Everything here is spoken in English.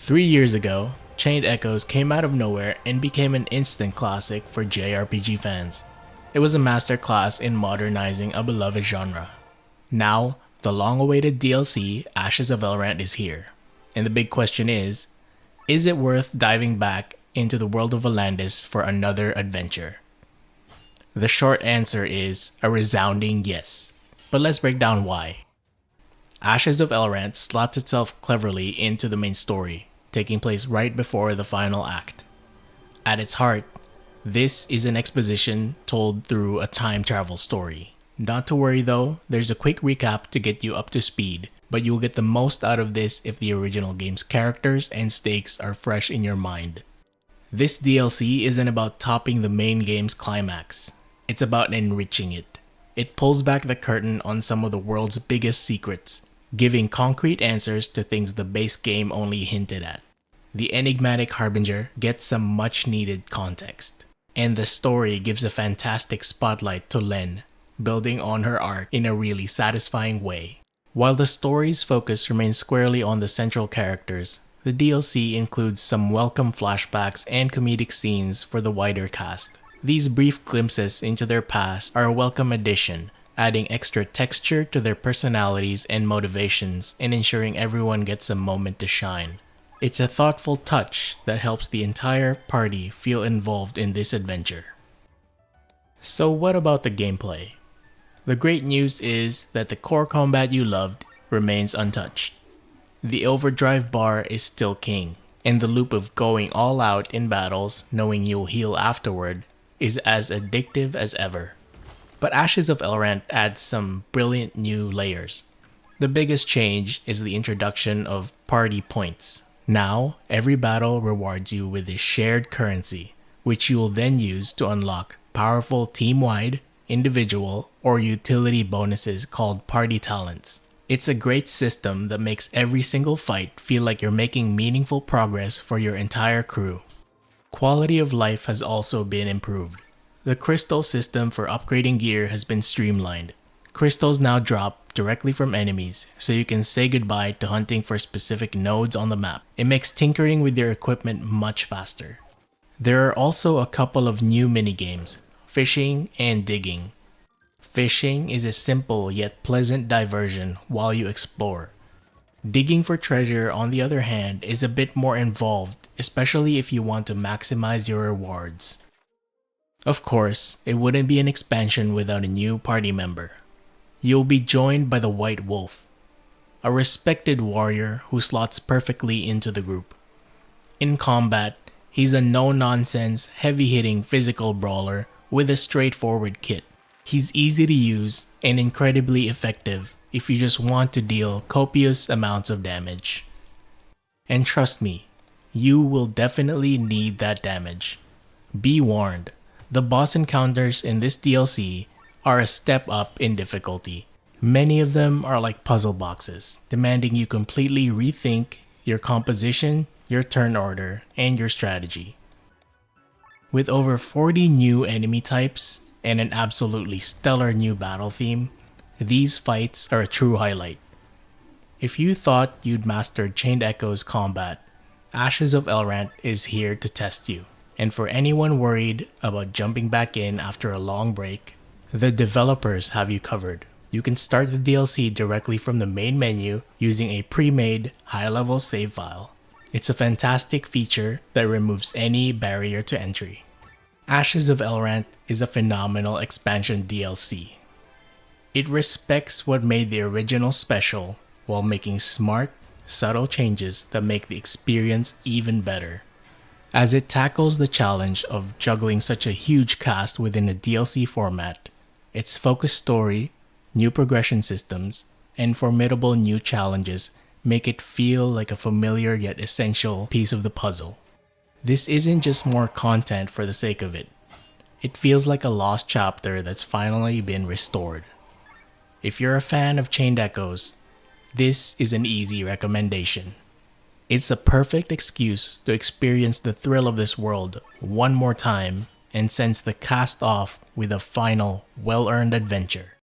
3 years ago, Chained Echoes came out of nowhere and became an instant classic for JRPG fans. It was a masterclass in modernizing a beloved genre. Now, the long-awaited DLC, Ashes of Elrant, is here. And the big question is it worth diving back into the world of Valandis for another adventure? The short answer is a resounding yes. But let's break down why. Ashes of Elrant slots itself cleverly into the main story, taking place right before the final act. At its heart, this is an exposition told through a time travel story. Not to worry though, there's a quick recap to get you up to speed, but you'll get the most out of this if the original game's characters and stakes are fresh in your mind. This DLC isn't about topping the main game's climax, it's about enriching it. It pulls back the curtain on some of the world's biggest secrets, giving concrete answers to things the base game only hinted at. The enigmatic Harbinger gets some much needed context, and the story gives a fantastic spotlight to Len, building on her arc in a really satisfying way. While the story's focus remains squarely on the central characters, the DLC includes some welcome flashbacks and comedic scenes for the wider cast. These brief glimpses into their past are a welcome addition, adding extra texture to their personalities and motivations and ensuring everyone gets a moment to shine. It's a thoughtful touch that helps the entire party feel involved in this adventure. So what about the gameplay? The great news is that the core combat you loved remains untouched. The overdrive bar is still king, and the loop of going all out in battles knowing you'll heal afterward is as addictive as ever. But Ashes of Elrant adds some brilliant new layers. The biggest change is the introduction of party points. Now, every battle rewards you with this shared currency, which you will then use to unlock powerful team-wide, individual, or utility bonuses called party talents. It's a great system that makes every single fight feel like you're making meaningful progress for your entire crew. Quality of life has also been improved. The crystal system for upgrading gear has been streamlined. Crystals now drop directly from enemies, so you can say goodbye to hunting for specific nodes on the map. It makes tinkering with your equipment much faster. There are also a couple of new minigames, fishing and digging. Fishing is a simple yet pleasant diversion while you explore. Digging for treasure, on the other hand, is a bit more involved, especially if you want to maximize your rewards. Of course, it wouldn't be an expansion without a new party member. You'll be joined by the White Wolf, a respected warrior who slots perfectly into the group. In combat, he's a no-nonsense, heavy-hitting physical brawler with a straightforward kit. He's easy to use and incredibly effective if you just want to deal copious amounts of damage. And trust me, you will definitely need that damage. Be warned, the boss encounters in this DLC are a step up in difficulty. Many of them are like puzzle boxes, demanding you completely rethink your composition, your turn order, and your strategy. With over 40 new enemy types and an absolutely stellar new battle theme, these fights are a true highlight. If you thought you'd mastered Chained Echoes combat, Ashes of Elrant is here to test you. And for anyone worried about jumping back in after a long break, the developers have you covered. You can start the DLC directly from the main menu using a pre-made high-level save file. It's a fantastic feature that removes any barrier to entry. Ashes of Elrant is a phenomenal expansion DLC. It respects what made the original special while making smart, subtle changes that make the experience even better. As it tackles the challenge of juggling such a huge cast within a DLC format, its focused story, new progression systems, and formidable new challenges make it feel like a familiar yet essential piece of the puzzle. This isn't just more content for the sake of it. It feels like a lost chapter that's finally been restored. If you're a fan of Chained Echoes, this is an easy recommendation. It's a perfect excuse to experience the thrill of this world one more time and sends the cast off with a final, well-earned adventure.